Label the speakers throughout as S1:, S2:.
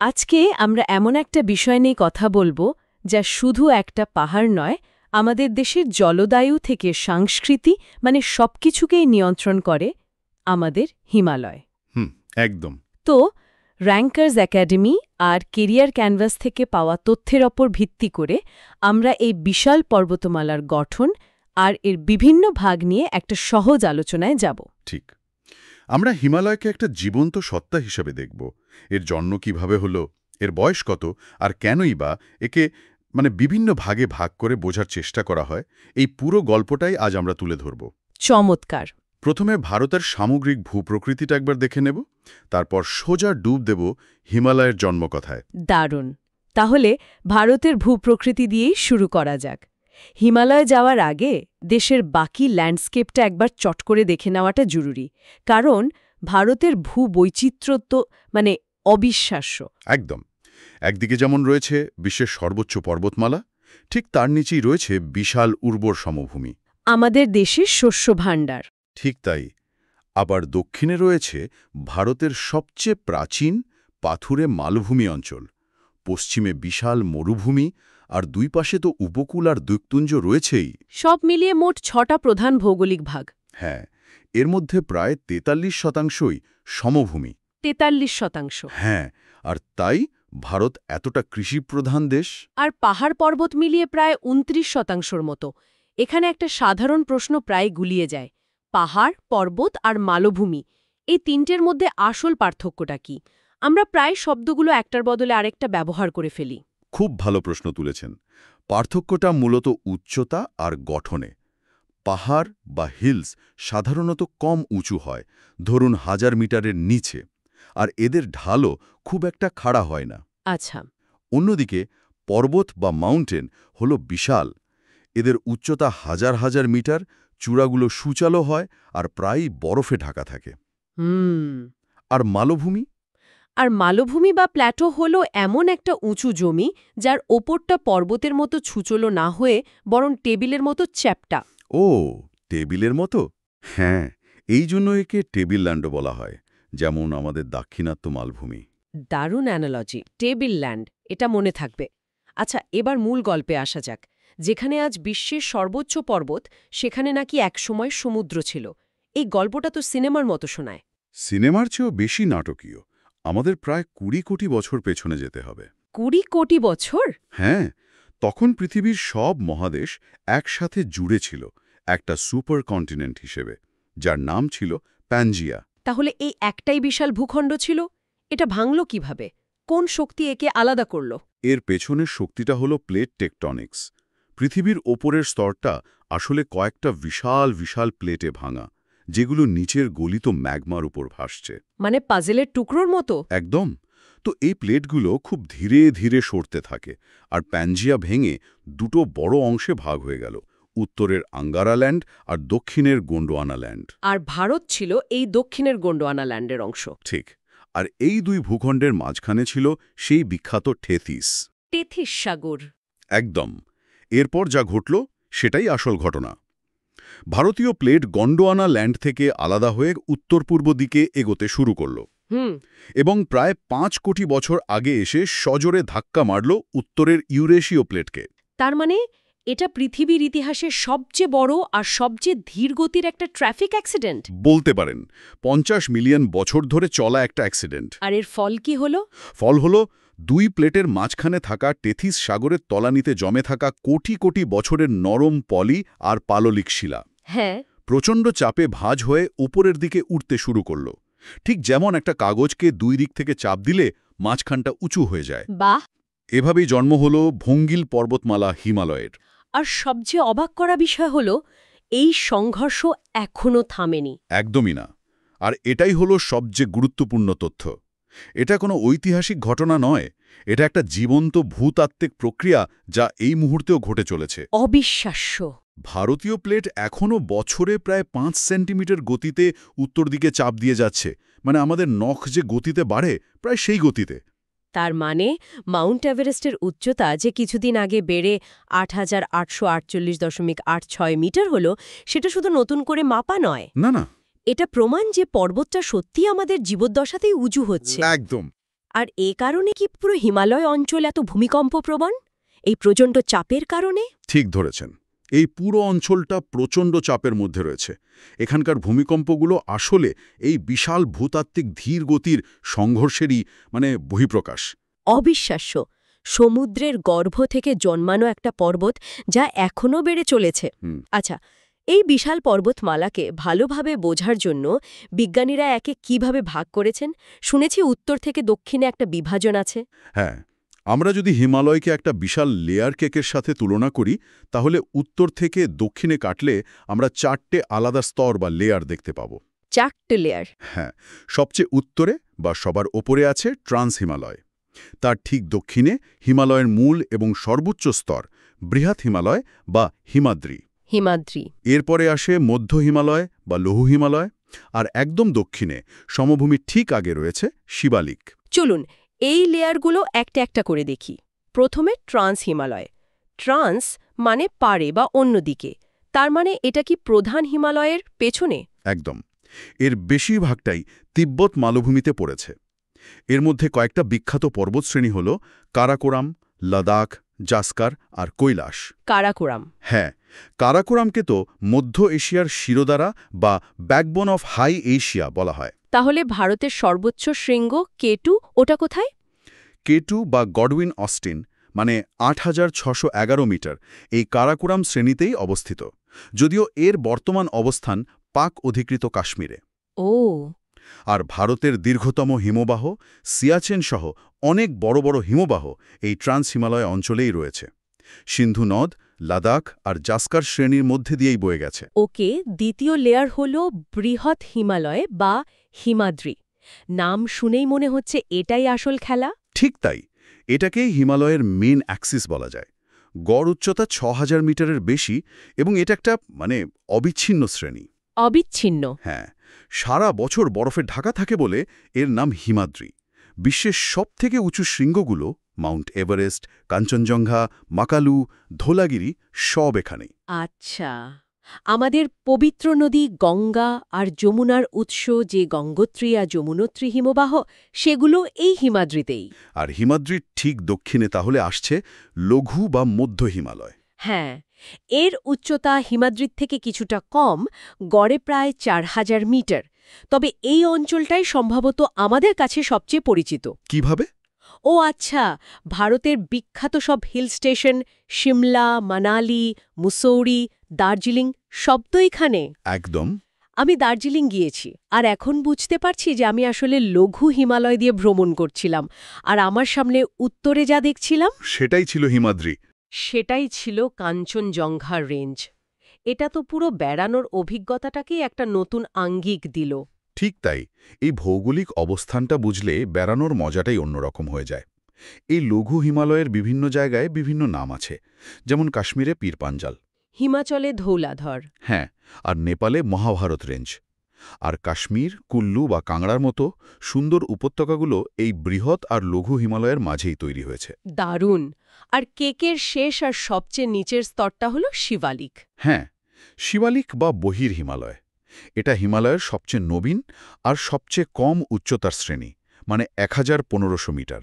S1: আজকে আমরা এমন একটা বিষয় নিয়ে কথা বলবো যা শুধু একটা পাহাড় নয়, আমাদের দেশের জলবায়ু থেকে সংস্কৃতি মানে সবকিছুকেই নিয়ন্ত্রণ করে, আমাদের হিমালয়।
S2: একদম।
S1: তো র্যাঙ্কার্স একাডেমি আর কেরিয়ার ক্যানভাস থেকে পাওয়া তথ্যের ওপর ভিত্তি করে আমরা এই বিশাল পর্বতমালার গঠন আর এর বিভিন্ন ভাগ নিয়ে একটা সহজ আলোচনায় যাব।
S2: ঠিক। আমরা হিমালয়কে একটা জীবন্ত সত্তা হিসেবে দেখব। এর জন্ম কিভাবে হলো, এর বয়স কত, আর কেনই বা একে বিভিন্ন ভাগে ভাগ করে বোঝার চেষ্টা করা হয়, এই পুরো গল্পটাই আজ আমরা তুলে ধরব।
S1: চমৎকার।
S2: প্রথমে ভারতের সামগ্রিক ভূপ্রকৃতিটা একবার দেখে নেব, তারপর সোজা ডুব দেব হিমালয়ের জন্মকথায়।
S1: দারুণ। তাহলে ভারতের ভূপ্রকৃতি দিয়েই শুরু করা যাক। হিমালয় যাওয়ার আগে দেশের বাকি ল্যান্ডস্কেপটা একবার চট করে দেখে নেওয়াটা জরুরি, কারণ ভারতের ভূবৈচিত্র্য তো অবিশ্বাস্য।
S2: একদম। একদিকে যেমন রয়েছে বিশ্বের সর্বোচ্চ পর্বতমালা, ঠিক তার নিচেই রয়েছে বিশাল উর্বর সমভূমি,
S1: আমাদের দেশের শস্য ভাণ্ডার।
S2: ঠিক তাই। আবার দক্ষিণে রয়েছে ভারতের সবচেয়ে প্রাচীন পাথুরে মালভূমি অঞ্চল, পশ্চিমে বিশাল মরুভূমি, আর দুই পাশে তো উপকূল আর দ্বীপপুঞ্জ রয়েছেই।
S1: সব মিলিয়ে মোট 6টা প্রধান ভৌগোলিক ভাগ।
S2: হ্যাঁ, এর মধ্যে প্রায় 43% সমভূমি।
S1: 43%?
S2: হ্যাঁ, আর তাই ভারত এতটা কৃষিপ্রধান দেশ।
S1: আর পাহাড় পর্বত মিলিয়ে প্রায় 29%র মতো। এখানে একটা সাধারণ প্রশ্ন প্রায় গুলিয়ে যায়, পাহাড়, পর্বত আর মালভূমি, এই তিনটের মধ্যে আসল পার্থক্যটা কি? আমরা প্রায় শব্দগুলো একটার বদলে আরেকটা ব্যবহার করে ফেলি।
S2: খুব ভালো প্রশ্ন তুলেছেন। পার্থক্যটা মূলত উচ্চতা আর গঠনে। পাহাড় বা হিলস সাধারণত কম উঁচু হয়, ধরুন 1000 মিটারের নিচে, আর এদের ঢালও খুব একটা খাড়া হয় না।
S1: আচ্ছা।
S2: অন্যদিকে পর্বত বা মাউন্টেন হল বিশাল, এদের উচ্চতা হাজার হাজার মিটার, চূড়াগুলো সুচালো হয় আর প্রায়ই বরফে ঢাকা থাকে। আর মালভূমি?
S1: আর মালভূমি বা প্ল্যাটো হলো এমন একটা উঁচু জমি যার ওপরটা পর্বতের মতো ছুচলো না হয়ে বরং টেবিলের মতো চ্যাপ্টা।
S2: ও, টেবিলের মতো? হ্যাঁ, এই জন্য একে টেবিল ল্যান্ডও বলা হয়, যেমন আমাদের দাক্ষিণাত্য মালভূমি।
S1: দারুণ অ্যানালজি, টেবিল ল্যান্ড, এটা মনে থাকবে। আচ্ছা, এবার মূল গল্পে আসা যাক। যেখানে আজ বিশ্বের সর্বোচ্চ পর্বত, সেখানে নাকি একসময় সমুদ্র ছিল। এই গল্পটা তো সিনেমার মতো শোনায়।
S2: সিনেমার চেয়েও বেশি নাটকীয়। আমাদের প্রায় 20 কোটি বছর পেছনে যেতে হবে।
S1: 20 কোটি বছর?
S2: হ্যাঁ, তখন পৃথিবীর সব মহাদেশ একসাথে জুড়ে ছিল একটা সুপার কন্টিনেন্ট হিসেবে, যার নাম ছিল প্যানজিয়া।
S1: তাহলে এই একটাই বিশাল ভূখণ্ড ছিল? এটা ভাঙল কিভাবে? কোন শক্তি একে আলাদা করল?
S2: এর পেছনের শক্তিটা হলো প্লেট টেকটনিক্স। পৃথিবীর ওপরের স্তরটা আসলে কয়েকটা বিশাল বিশাল প্লেটে ভাঙা, যেগুলো নিচের গলিত ম্যাগমার উপর ভাসছে।
S1: মানে পাজেলের টুকরোর মতো?
S2: একদম। তো এই প্লেটগুলো খুব ধীরে ধীরে সরতে থাকে, আর প্যানজিয়া ভেঙে দুটো বড় অংশে ভাগ হয়ে গেল, উত্তরের আঙ্গারা ল্যান্ড আর দক্ষিণের গোন্ডোয়ানা ল্যান্ড।
S1: আর ভারত ছিল এই দক্ষিণের গোন্ডোয়ানা ল্যান্ডের অংশ।
S2: ঠিক। আর এই দুই ভূখণ্ডের মাঝখানে ছিল সেই বিখ্যাত টেথিস।
S1: টেথিস সাগর।
S2: একদম। এরপর যা ঘটল সেটাই আসল ঘটনা। ভারতীয় প্লেট গন্ডোয়ানা ল্যান্ড থেকে আলাদা হয়ে উত্তর পূর্ব দিকে এগোতে শুরু করল, এবং প্রায় 5 কোটি বছর আগে এসে সজোরে ধাক্কা মারল উত্তরের ইউরেশীয় প্লেটকে।
S1: তার মানে এটা পৃথিবীর ইতিহাসের সবচেয়ে বড় আর সবচেয়ে ধীরগতির একটা ট্রাফিক অ্যাক্সিডেন্ট
S2: বলতে পারেন। 50 মিলিয়ন বছর ধরে চলা একটা অ্যাক্সিডেন্ট।
S1: আর এর ফল কি হলো?
S2: ফল হলো দুই প্লেটের মাঝখানে থাকা টেথিস সাগরের তলানিতে জমে থাকা কোটি কোটি বছরের নরম পলি আর পাললিক শিলা।
S1: হ্যাঁ।
S2: প্রচণ্ড চাপে ভাঁজ হয়ে উপরের দিকে উঠতে শুরু করল, ঠিক যেমন একটা কাগজকে দুই দিক থেকে চাপ দিলে মাঝখানটা উঁচু হয়ে যায়।
S1: বাহ!
S2: এভাবেই জন্ম হল ভঙ্গিল পর্বতমালা হিমালয়ের।
S1: আর সবচেয়ে অবাক করা বিষয় হলো এই সংঘর্ষ এখনো থামেনি।
S2: একদমই না। আর এটাই হলো সবচেয়ে গুরুত্বপূর্ণ তথ্য। এটা কোনো ঐতিহাসিক ঘটনা নয়, এটা একটা জীবন্ত ভূতাত্ত্বিক প্রক্রিয়া যা এই মুহূর্তেও ঘটে চলেছে।
S1: অবিশ্বাস্য।
S2: ভারতীয় প্লেট এখনও বছরে প্রায় 5 সেন্টিমিটার গতিতে উত্তর দিকে চাপ দিয়ে যাচ্ছে, মানে আমাদের নখ যে গতিতে বাড়ে প্রায় সেই গতিতে।
S1: তার মানে মাউন্ট এভারেস্টের উচ্চতা যে কিছুদিন আগে বেড়ে 8848.86 মিটার হলো, সেটা শুধু নতুন করে মাপা নয়।
S2: না না,
S1: এটা প্রমাণ যে পর্বতটা সত্যিই আমাদের জীবদ্দশাতেই উঁচু হচ্ছে।
S2: একদম।
S3: আর এ কারণে কি পুরো হিমালয় অঞ্চল এত ভূমিকম্পপ্রবণ? এই প্রচণ্ড চাপের কারণে?
S2: ঠিক ধরেছেন। এই পুরো অঞ্চলটা প্রচণ্ড চাপের মধ্যে রয়েছে। এখানকার ভূমিকম্পগুলো আসলে এই বিশাল ভূতাত্ত্বিক ধীর গতির সংঘর্ষেরই বহিঃপ্রকাশ।
S3: অবিশ্বাস্য। সমুদ্রের গর্ভ থেকে জন্মানো একটা পর্বত যা এখনও বেড়ে চলেছে। আচ্ছা, এই বিশাল পর্বতমালাকে ভালোভাবে বোঝার জন্য বিজ্ঞানীরা একে কিভাবে ভাগ করেছেন? শুনেছি উত্তর থেকে দক্ষিণে একটা বিভাজন আছে।
S2: হ্যাঁ, আমরা যদি হিমালয়কে একটা বিশাল লেয়ার কেকের সাথে তুলনা করি, তাহলে উত্তর থেকে দক্ষিণে কাটলে আমরা 4টে আলাদা স্তর বা লেয়ার দেখতে পাব।
S3: 4টে লেয়ার?
S2: হ্যাঁ, সবচেয়ে উত্তরে বা সবার ওপরে আছে ট্রান্স হিমালয়। তার ঠিক দক্ষিণে হিমালয়ের মূল এবং সর্বোচ্চ স্তর বৃহৎ হিমালয় বা হিমাদ্রি।
S3: হিমাদ্রি।
S2: এরপরে আসে মধ্য হিমালয় বা লৌহ হিমালয়, আর একদম দক্ষিণে সমভূমির ঠিক আগে রয়েছে শিবালিক।
S3: চলুন এই লেয়ারগুলো একটা একটা করে দেখি। প্রথমে ট্রান্স হিমালয়। ট্রান্স মানে পারে বা অন্যদিকে। তার মানে এটা কি প্রধান হিমালয়ের পেছনে?
S2: একদম। এর বেশিরভাগটাই তিব্বত মালভূমিতে পড়েছে। এর মধ্যে কয়েকটা বিখ্যাত পর্বতশ্রেণী হল কারাকোরাম, লাদাখ, জাস্কার আর কৈলাস।
S3: কারাকোরাম?
S2: হ্যাঁ, কারাকোরামকে তো মধ্য এশিয়ার শিরোদারা বা ব্যাকবোন অফ হাই এশিয়া বলা হয়।
S3: তাহলে ভারতের সর্বোচ্চ শৃঙ্গ কেটু ওটা কোথায়?
S2: কেটু বা গডউইন অস্টিন ৮৬১১ মিটার এই কারাকোরাম শ্রেণীতেই অবস্থিত, যদিও এর বর্তমান অবস্থান পাক অধিকৃত কাশ্মীরে।
S3: ও।
S2: আর ভারতের দীর্ঘতম হিমবাহ সিয়াচেন সহ অনেক বড় বড় হিমবাহ এই ট্রান্স হিমালয় অঞ্চলেই রয়েছে। সিন্ধু নদ, লাদাখ আর জাস্কার শ্রেণীর মধ্যে দিয়েই বয়ে গেছে।
S3: ওকে, দ্বিতীয় লেয়ার হল বৃহৎ হিমালয় বা হিমাদ্রি। নাম শুনেই মনে হচ্ছে এটাই আসল খেলা।
S2: ঠিক তাই, এটাকেই হিমালয়ের মেন অ্যাক্সিস বলা যায়। গড় উচ্চতা ৬,০০০ মিটারের বেশি এবং এটা একটা অবিচ্ছিন্ন শ্রেণী।
S3: অবিচ্ছিন্ন?
S2: হ্যাঁ, সারা বছর বরফে ঢাকা থাকে বলে এর নাম হিমাদ্রি। বিশ্বের সবথেকে উঁচু শৃঙ্গগুলো মাউন্ট এভারেস্ট, কাঞ্চনজঙ্ঘা, মাকালু, ধোলাগিরি সব এখানে।
S3: আচ্ছা, আমাদের পবিত্র নদী গঙ্গা আর যমুনার উৎস যে গঙ্গোত্রী আর যমুনোত্রী হিমবাহ, সেগুলো এই হিমাদ্রিতেই।
S2: আর হিমাদ্রির ঠিক দক্ষিণে তাহলে আসছে লঘু বা মধ্য হিমালয়।
S3: হ্যাঁ, এর উচ্চতা হিমাদ্রির থেকে কিছুটা কম, গড়ে প্রায় ৪,০০০ মিটার। তবে এই অঞ্চলটাই সম্ভবত আমাদের কাছে সবচেয়ে পরিচিত।
S2: কিভাবে?
S3: ও আচ্ছা, ভারতের বিখ্যাত সব হিল স্টেশন শিমলা, মানালি, মুসৌরি, দার্জিলিং সব তো এখানে।
S2: একদম।
S3: আমি দার্জিলিং গিয়েছি, আর এখন বুঝতে পারছি যে আমি আসলে লঘু হিমালয় দিয়ে ভ্রমণ করছিলাম, আর আমার সামনে উত্তরে যা দেখছিলাম
S2: সেটাই ছিল হিমাদ্রি।
S3: সেটাই ছিল কাঞ্চনজঙ্ঘা রেঞ্জ। এটা তো পুরো বেড়ানোর অভিজ্ঞতাটাকেই একটা নতুন আঙ্গিক দিল।
S2: ঠিক তাই, এই ভৌগোলিক অবস্থানটা বুঝলে বেড়ানোর মজাটাই অন্যরকম হয়ে যায়। এই লঘু হিমালয়ের বিভিন্ন জায়গায় বিভিন্ন নাম আছে, যেমন কাশ্মীরে পীরপাঞ্জাল,
S3: হিমাচলে ধৌলাধর।
S2: হ্যাঁ, আর নেপালে মহাভারত রেঞ্জ। আর কাশ্মীর, কুল্লু বা কাংড়ার মতো সুন্দর উপত্যকাগুলো এই বৃহৎ আর লঘু হিমালয়ের মাঝেই তৈরি হয়েছে।
S3: দারুণ। আর কেকের শেষ আর সবচেয়ে নিচের স্তরটা হল শিবালিক।
S2: হ্যাঁ, শিবালিক বা বহির হিমালয়। এটা হিমালয়ের সবচেয়ে নবীন আর সবচেয়ে কম উচ্চতার শ্রেণী, ১,১৫০ মিটার।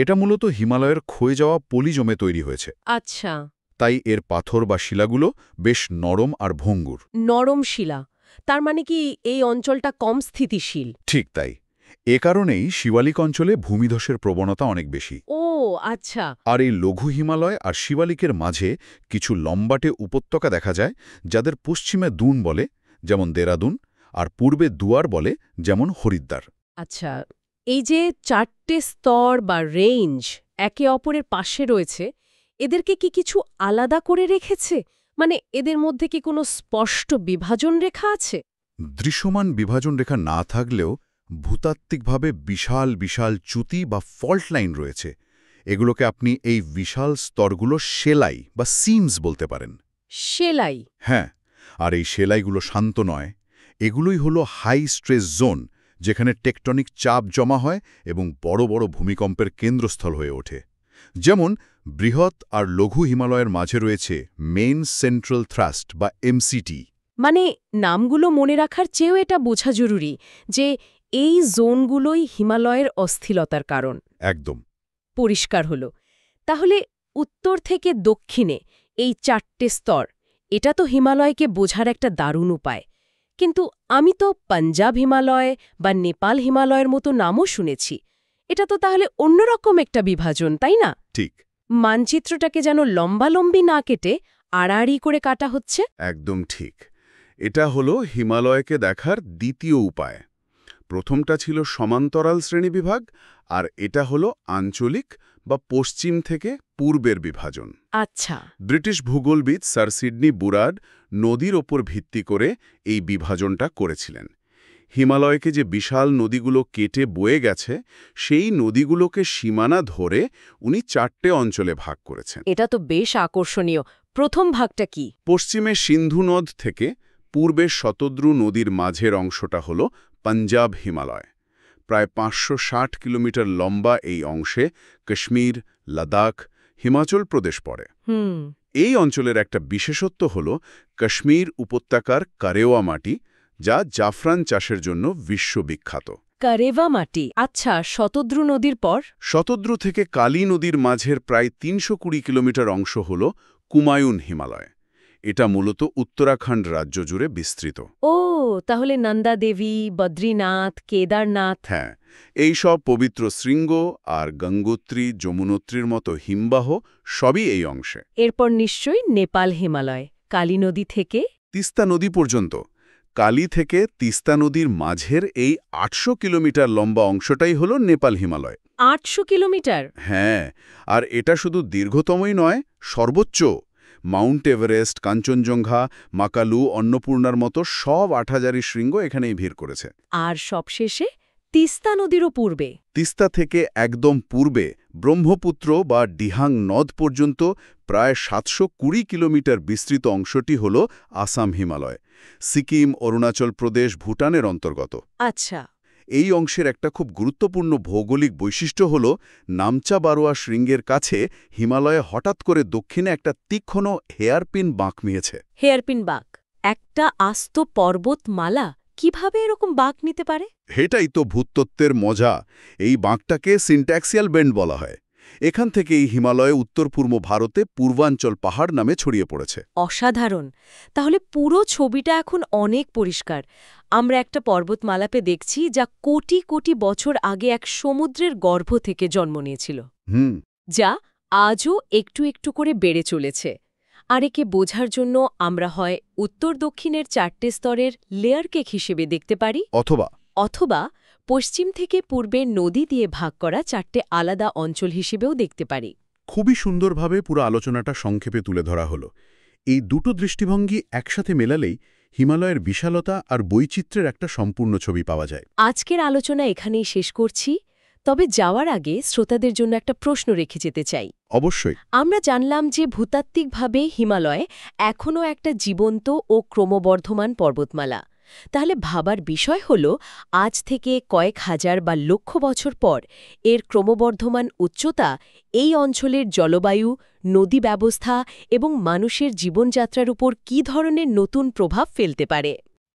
S2: এটা মূলত হিমালয়ের ক্ষয়ে যাওয়া পলি জমে তৈরি হয়েছে।
S3: আচ্ছা।
S2: তাই এর পাথর বা শিলাগুলো বেশ নরম আর ভঙ্গুর।
S3: নরম শিলা, তার মানে কি এই অঞ্চলটা কম স্থিতিশীল?
S2: ঠিক তাই। এ কারণেই শিবালিক অঞ্চলে ভূমিধসের প্রবণতা অনেক বেশি।
S3: ও আচ্ছা।
S2: আর এই লঘু হিমালয় আর শিবালিকের মাঝে কিছু লম্বাটে উপত্যকা দেখা যায়, যাদের পশ্চিমে দুন বলে, যেমন দেরাদুন, আর পূর্বে দুয়ার বলে, যেমন হরিদ্বার।
S3: আচ্ছা, এই যে 4টে স্তর বা রেঞ্জ একে অপরের পাশে রয়েছে, এদেরকে কি কিছু আলাদা করে রেখেছে? এদের মধ্যে কি কোনো স্পষ্ট বিভাজন রেখা আছে?
S2: দৃশ্যমান বিভাজন রেখা না থাকলেও ভূতাত্ত্বিকভাবে বিশাল বিশাল চ্যুতি বা ফল্ট লাইন রয়েছে। এগুলোকে আপনি এই বিশাল স্তরগুলো সেলাই বা সিমস বলতে পারেন।
S3: সেলাই?
S2: হ্যাঁ, আর এই সেলাইগুলো শান্ত নয়। এগুলোই হলো হাই স্ট্রেস জোন, যেখানে টেকটনিক চাপ জমা হয় এবং বড় বড় ভূমিকম্পের কেন্দ্রস্থল হয়ে ওঠে। যেমন বৃহৎ আর লঘু হিমালয়ের মাঝে রয়েছে মেইন সেন্ট্রাল থ্রাস্ট বা এমসিটি।
S3: নামগুলো মনে রাখার চেয়েও এটা বোঝা জরুরি যে
S1: এই জোনগুলোই হিমালয়ের অস্থিরতার কারণ।
S2: একদম।
S1: পরিষ্কার হল। তাহলে উত্তর থেকে দক্ষিণে এই 4টে স্তর, এটা তো হিমালয়কে বোঝার একটা দারুণ উপায়। কিন্তু আমি তো পাঞ্জাব হিমালয় বা নেপাল হিমালয়ের মতো নামও শুনেছি। এটা তো তাহলে অন্যরকম একটা বিভাজন, তাই না?
S2: ঠিক।
S1: মানচিত্রটাকে যেন লম্বালম্বি না কেটে আড়াআড়ি করে কাটা হচ্ছে।
S2: একদম ঠিক। এটা হলো হিমালয়কে দেখার দ্বিতীয় উপায়। প্রথমটা ছিল সমান্তরাল শ্রেণীবিভাগ, আর এটা হলো আঞ্চলিক বা পশ্চিম থেকে পূর্বের বিভাজন।
S1: আচ্ছা।
S2: ব্রিটিশ ভূগোলবিদ স্যার সিডনি বুরাড নদীর ওপর ভিত্তি করে এই বিভাজনটা করেছিলেন। হিমালয়কে যে বিশাল নদীগুলো কেটে বয়ে গেছে, সেই নদীগুলোকে সীমানা ধরে উনি 4টে অঞ্চলে ভাগ করেছেন।
S1: এটা তো বেশ আকর্ষণীয়। প্রথম ভাগটা কি?
S2: পশ্চিমে সিন্ধু নদ থেকে পূর্বে শতদ্রু নদীর মাঝের অংশটা হল পাঞ্জাব হিমালয়। প্রায় 560 কিলোমিটার লম্বা এই অংশে কাশ্মীর, লাদাখ, হিমাচল প্রদেশ পড়ে। এই অঞ্চলের একটা বিশেষত্ব হল কাশ্মীর উপত্যকার কারেওয়া মাটি, যা জাফরান চাষের জন্য বিশ্ববিখ্যাত।
S1: কারেওয়া মাটি। আচ্ছা, শতদ্রু নদীর পর?
S2: শতদ্রু থেকে কালী নদীর মাঝের প্রায় 320 কিলোমিটার অংশ হল কুমায়ুন হিমালয়। এটা মূলত উত্তরাখণ্ড রাজ্য জুড়ে বিস্তৃত।
S1: ও, তাহলে নন্দা দেবী, বদ্রীনাথ, কেদারনাথ।
S2: হ্যাঁ, এই সব পবিত্র শৃঙ্গ আর গঙ্গোত্রী, যমুনোত্রীর মতো হিমবাহ সবই এই অংশে।
S1: এরপর নিশ্চয়ই নেপাল হিমালয়, কালী নদী থেকে
S2: তিস্তা নদী পর্যন্ত। কালী থেকে তিস্তা নদীর মাঝের এই 800 কিলোমিটার লম্বা অংশটাই হল নেপাল হিমালয়।
S1: 800 কিলোমিটার?
S2: হ্যাঁ, আর এটা শুধু দীর্ঘতমই নয়, সর্বোচ্চ। মাউন্ট এভারেস্ট, কাঞ্চনজঙ্ঘা, মাকালু, অন্নপূর্ণার মতো সব 8000 শৃঙ্গ এখানেই ভিড় করেছে।
S1: আর সবশেষে তিস্তা নদীরও পূর্বে?
S2: তিস্তা থেকে একদম পূর্বে ব্রহ্মপুত্র বা ডিহাং নদ পর্যন্ত প্রায় 720 কিলোমিটার বিস্তৃত অংশটি হল আসাম হিমালয়। সিকিম, অরুণাচল প্রদেশ, ভুটানের অন্তর্গত।
S1: আচ্ছা।
S2: এই অংশের একটা খুব গুরুত্বপূর্ণ ভৌগোলিক বৈশিষ্ট্য হল নামচা বারোয়া শৃঙ্গের কাছে হিমালয়ে হঠাৎ করে দক্ষিণে একটা তীক্ষ্ণ হেয়ারপিন বাঁক নিয়েছে।
S1: হেয়ারপিন বাঁক? একটা আস্ত পর্বতমালা কিভাবে এরকম বাঁক নিতে পারে?
S2: এটাই তো ভূতত্ত্বের মজা। এই বাঁকটাকে সিনট্যাক্সিয়াল বেন্ড বলা হয়। এখান থেকে এই হিমালয়ে উত্তর-পূর্ব ভারতে পূর্বাঞ্চল পাহাড় নামে ছড়িয়ে পড়েছে।
S1: অসাধারণ। তাহলে পুরো ছবিটা এখন অনেক পরিষ্কার। আমরা একটা পর্বতমালাপে দেখছি যা কোটি কোটি বছর আগে এক সমুদ্রের গর্ভ থেকে জন্ম নিয়েছিল, যা আজও একটু একটু করে বেড়ে চলেছে। আর একে বোঝার জন্য আমরা হয় উত্তর দক্ষিণের 4টে স্তরের লেয়ার কেক হিসেবে দেখতে পারি, অথবা পশ্চিম থেকে পূর্বের নদী দিয়ে ভাগ করা 4টে আলাদা অঞ্চল হিসেবেও দেখতে পারি।
S2: খুবই সুন্দরভাবে পুরো আলোচনাটা সংক্ষেপে তুলে ধরা হলো। এই দুটো দৃষ্টিভঙ্গি একসাথে মেলালেই হিমালয়ের বিশালতা আর বৈচিত্র্যের একটা সম্পূর্ণ ছবি পাওয়া যায়।
S1: আজকের আলোচনা এখানেই শেষ করছি। তবে যাওয়ার আগে শ্রোতাদের জন্য একটা প্রশ্ন রেখে যেতে চাই।
S2: অবশ্যই।
S1: আমরা জানলাম যে ভূতাত্ত্বিকভাবে হিমালয় এখনও একটা জীবন্ত ও ক্রমবর্ধমান পর্বতমালা। তাহলে ভাবার বিষয় হল, আজ থেকে কয়েক হাজার বা লক্ষ বছর পর এর ক্রমবর্ধমান উচ্চতা এই অঞ্চলের জলবায়ু, নদী ব্যবস্থা এবং মানুষের জীবনযাত্রার উপর কী ধরনের নতুন প্রভাব ফেলতে পারে।